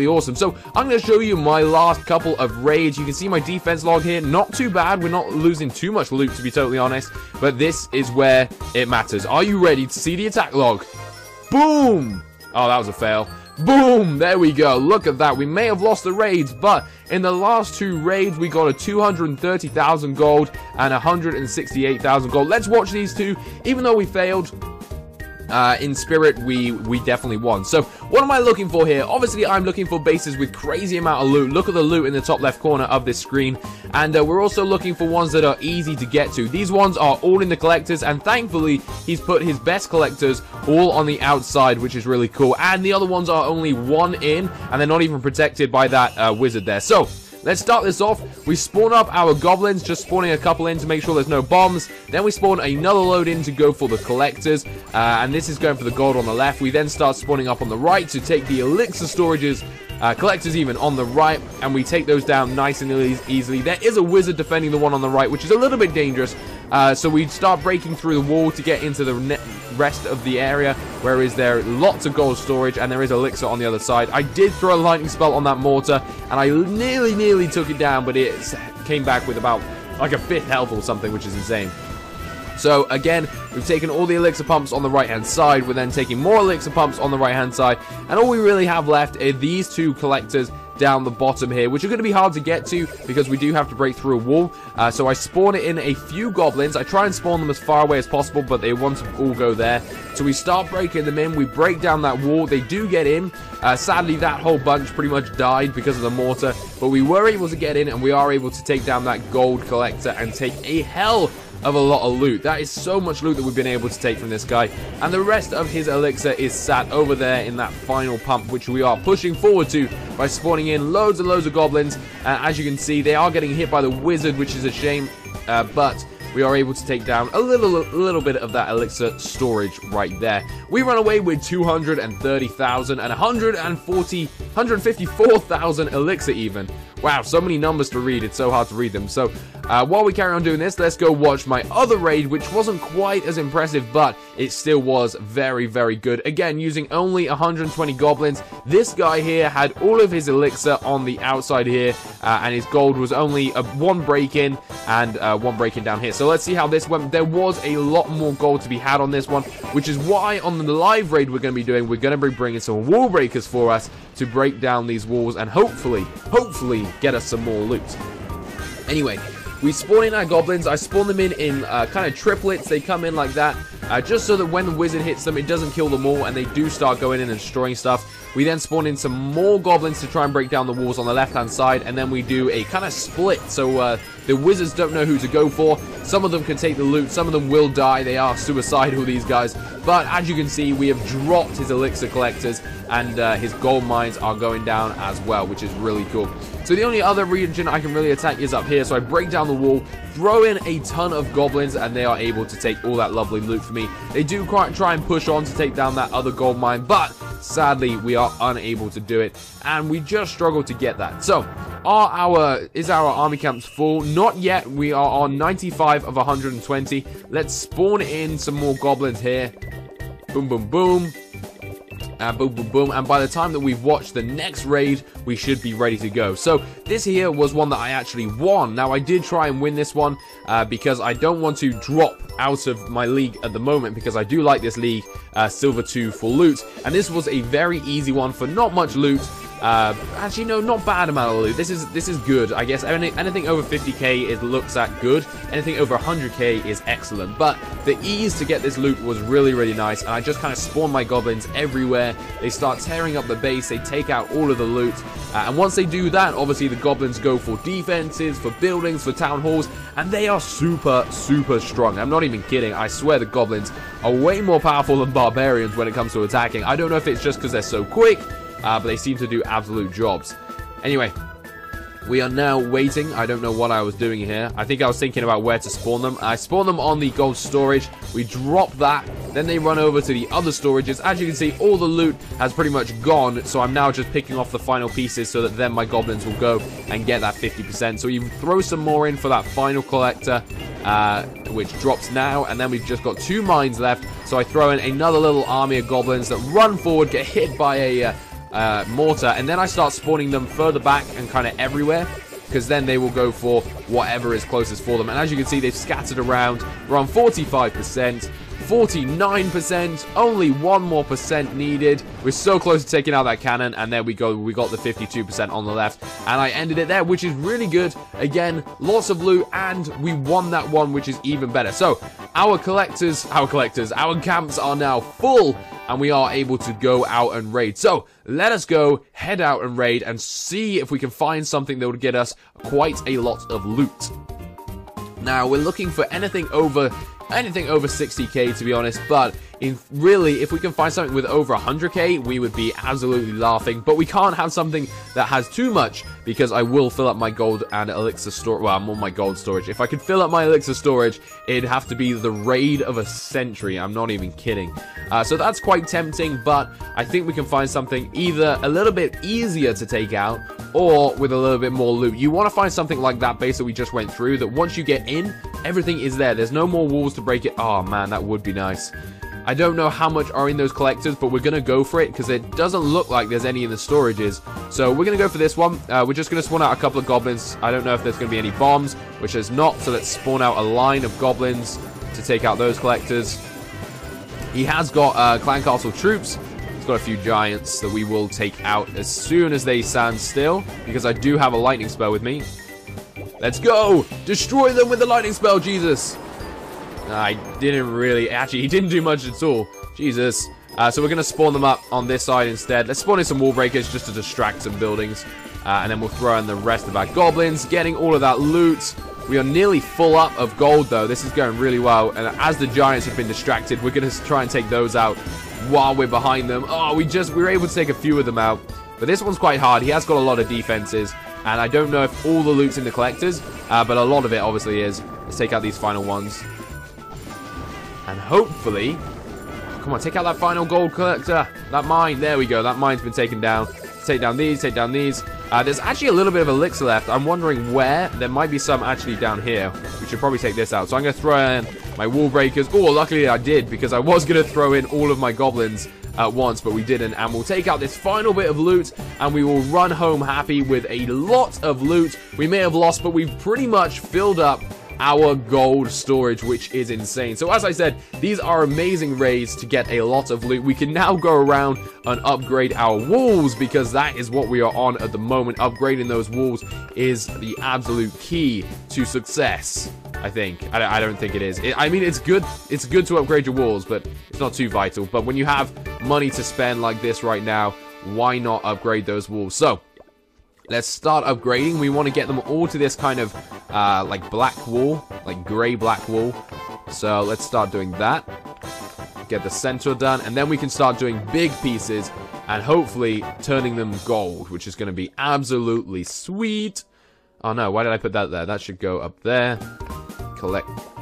awesome. So I'm going to show you my last couple of raids. You can see my defense log here. Not too bad. We're not losing too much loot, to be totally honest, but this is where it matters. Are you ready to see the attack log? Boom! Oh, that was a fail. Boom! There we go. Look at that. We may have lost the raids, but in the last two raids, we got a 230,000 gold and 168,000 gold. Let's watch these two. Even though we failed, in spirit, we definitely won. So what am I looking for here? Obviously, I'm looking for bases with crazy amount of loot. Look at the loot in the top left corner of this screen. And we're also looking for ones that are easy to get to. These ones are all in the collectors, and thankfully, he's put his best collectors all on the outside, which is really cool. And the other ones are only one in, and they're not even protected by that wizard there. So let's start this off. We spawn up our goblins, just spawning a couple in to make sure there's no bombs. Then we spawn another load in to go for the collectors. And this is going for the gold on the left. We then start spawning up on the right to take the elixir storages, collectors even, on the right. And we take those down nice and easily. There is a wizard defending the one on the right, which is a little bit dangerous. So we start breaking through the wall to get into the rest of the area, where is there lots of gold storage, and there is elixir on the other side. I did throw a lightning spell on that mortar, and I nearly took it down, but it came back with about like a fifth health or something, which is insane. So again, we've taken all the elixir pumps on the right hand side. We're then taking more elixir pumps on the right hand side, and all we really have left are these two collectors down the bottom here, which are going to be hard to get to because we do have to break through a wall. So I spawn it in a few goblins. I try and spawn them as far away as possible, but they want to all go there. So we start breaking them in. We break down that wall. They do get in. Sadly, that whole bunch pretty much died because of the mortar, but we were able to get in, and we are able to take down that gold collector and take a hell of a lot of loot. That is so much loot that we've been able to take from this guy, and the rest of his elixir is sat over there in that final pump, which we are pushing forward to by spawning in loads and loads of goblins. As you can see, they are getting hit by the wizard, which is a shame, but we are able to take down a little bit of that elixir storage right there. We run away with 230,000 and 154,000 elixir even. Wow, so many numbers to read, it's so hard to read them. So while we carry on doing this, let's go watch my other raid, which wasn't quite as impressive, but it still was very, very good. Again, using only 120 goblins. This guy here had all of his elixir on the outside here, and his gold was only one break-in and one break-in down here. So let's see how this went. There was a lot more gold to be had on this one, which is why on the live raid we're going to be doing, we're going to be bringing some wall breakers for us to break down these walls and hopefully get us some more loot. Anyway, we spawn in our goblins. I spawn them in kind of triplets. They come in like that, just so that when the wizard hits them, it doesn't kill them all, and they do start going in and destroying stuff. We then spawn in some more goblins to try and break down the walls on the left-hand side, and then we do a kind of split, so the wizards don't know who to go for. Some of them can take the loot, some of them will die. They are suicidal, these guys. But as you can see, we have dropped his elixir collectors, and his gold mines are going down as well, which is really cool. So the only other region I can really attack is up here, so I break down the wall, throw in a ton of goblins, and they are able to take all that lovely loot for me. They do try and push on to take down that other gold mine, but sadly we are unable to do it, and we just struggle to get that. So is our army camps full? Not yet. We are on 95 of 120. Let's spawn in some more goblins here. Boom, boom, boom. Boom, boom, boom. And by the time that we've watched the next raid, we should be ready to go. So this here was one that I actually won. Now, I did try and win this one because I don't want to drop out of my league at the moment, because I do like this league, Silver 2 for loot. And this was a very easy one for not much loot. Actually, no, not bad amount of loot. This is good, I guess. Anything over 50k looks at good. Anything over 100k is excellent. But the ease to get this loot was really, really nice. And I just kind of spawn my goblins everywhere. They start tearing up the base. They take out all of the loot. And once they do that, obviously the goblins go for defenses, for buildings, for town halls. And they are super, super strong. I'm not even kidding. I swear the goblins are way more powerful than barbarians when it comes to attacking. I don't know if it's just because they're so quick, but they seem to do absolute jobs. Anyway, we are now waiting. I don't know what I was doing here. I think I was thinking about where to spawn them. I spawned them on the gold storage. We drop that. Then they run over to the other storages. As you can see, all the loot has pretty much gone. So I'm now just picking off the final pieces so that then my goblins will go and get that 50%. So you throw some more in for that final collector, which drops now. And then we've just got 2 mines left. So I throw in another little army of goblins that run forward, get hit by a mortar, and then I start spawning them further back and kind of everywhere, because then they will go for whatever is closest for them. And as you can see, they've scattered around. We're on 45%, 49%, only 1 more percent needed. We're so close to taking out that cannon, and there we go. We got the 52% on the left, and I ended it there, which is really good. Again, lots of loot, and we won that one, which is even better. So our camps are now full, and we are able to go out and raid. So let us go, head out and raid, and see if we can find something that would get us quite a lot of loot. Now, we're looking for anything over 60k, to be honest, but if we can find something with over 100k, we would be absolutely laughing. But we can't have something that has too much, because I will fill up my gold and elixir storage. Well, I'm on my gold storage. If I could fill up my elixir storage, it'd have to be the raid of a century. I'm not even kidding. So that's quite tempting, but I think we can find something either a little bit easier to take out, or with a little bit more loot. You want to find something like that base that we just went through, that once you get in, everything is there. There's no more walls to break it. Oh man, that would be nice. I don't know how much are in those collectors, but we're going to go for it, because it doesn't look like there's any in the storages. So we're going to go for this one. We're just going to spawn out a couple of goblins. I don't know if there's going to be any bombs, which there's not, so let's spawn out a line of goblins to take out those collectors. He has got clan castle troops. He's got a few giants that we will take out as soon as they stand still, because I do have a lightning spell with me. Let's go! Destroy them with the lightning spell, Jesus! I didn't really... Actually, he didn't do much at all. Jesus. So we're going to spawn them up on this side instead. Let's spawn in some wall breakers just to distract some buildings. And then we'll throw in the rest of our goblins, getting all of that loot. We are nearly full up of gold, though. This is going really well. And as the giants have been distracted, we're going to try and take those out while we're behind them. Oh, we were able to take a few of them out. But this one's quite hard. He has got a lot of defenses. And I don't know if all the loot's in the collectors, but a lot of it obviously is. Let's take out these final ones. And hopefully... Come on, take out that final gold collector. That mine. There we go. That mine's been taken down. Take down these. Take down these. There's actually a little bit of elixir left. I'm wondering where. There might be some actually down here. We should probably take this out. So I'm going to throw in my wall breakers. Oh, luckily I did, because I was going to throw in all of my goblins at once, but we didn't. And we'll take out this final bit of loot, and we will run home happy with a lot of loot. We may have lost, but we've pretty much filled up our gold storage, which is insane. So as I said, these are amazing raids to get a lot of loot. We can now go around and upgrade our walls, because that is what we are on at the moment. Upgrading those walls is the absolute key to success, I think. I don't think it is. I mean, it's good to upgrade your walls, but it's not too vital. But when you have money to spend like this right now, why not upgrade those walls? So let's start upgrading. We want to get them all to this kind of like black wall, like grey black wall. So let's start doing that. Get the center done, and then we can start doing big pieces and hopefully turning them gold, which is going to be absolutely sweet. Oh no, why did I put that there? That should go up there.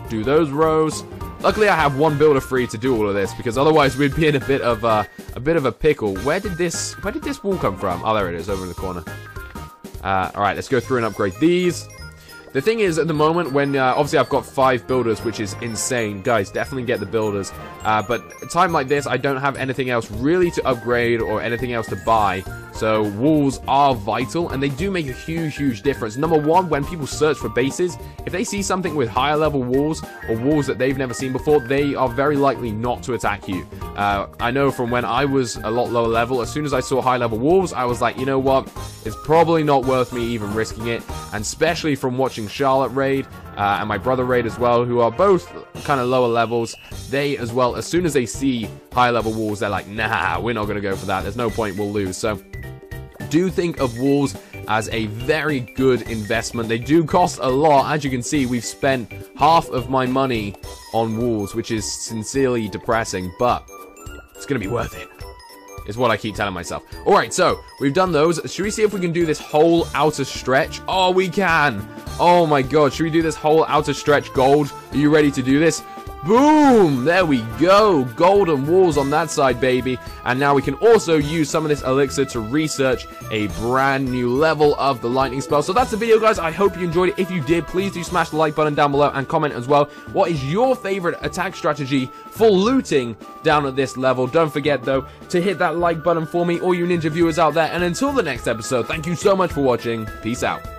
Do those rows. Luckily, I have one builder free to do all of this, because otherwise we'd be in a bit of a pickle. Where did this wall come from? Oh, there it is, over in the corner. Alright, let's go through and upgrade these. The thing is, at the moment, when obviously I've got 5 builders, which is insane. Guys, definitely get the builders. But a time like this, I don't have anything else really to upgrade or anything else to buy. So walls are vital, and they do make a huge, huge difference. Number one, when people search for bases, if they see something with higher level walls or walls that they've never seen before, they are very likely not to attack you. I know from when I was a lot lower level, as soon as I saw high level walls, I was like, you know what? It's probably not worth me even risking it. And especially from watching Charlotte raid and my brother raid as well, who are both kind of lower levels, they as well, as soon as they see high level walls, they're like, nah, we're not going to go for that. There's no point, we'll lose. So do think of walls as a very good investment. They do cost a lot. As you can see, we've spent half of my money on walls, which is sincerely depressing, but it's going to be worth it, is what I keep telling myself. Alright, so we've done those. Should we see if we can do this whole outer stretch? Oh, we can. Oh my god, should we do this whole outer stretch gold? Are you ready to do this? Boom! There we go. Golden walls on that side, baby. And now we can also use some of this elixir to research a brand new level of the lightning spell. So that's the video, guys. I hope you enjoyed it. If you did, please do smash the like button down below and comment as well. What is your favorite attack strategy for looting down at this level? Don't forget, though, to hit that like button for me, all you ninja viewers out there. And until the next episode, thank you so much for watching. Peace out.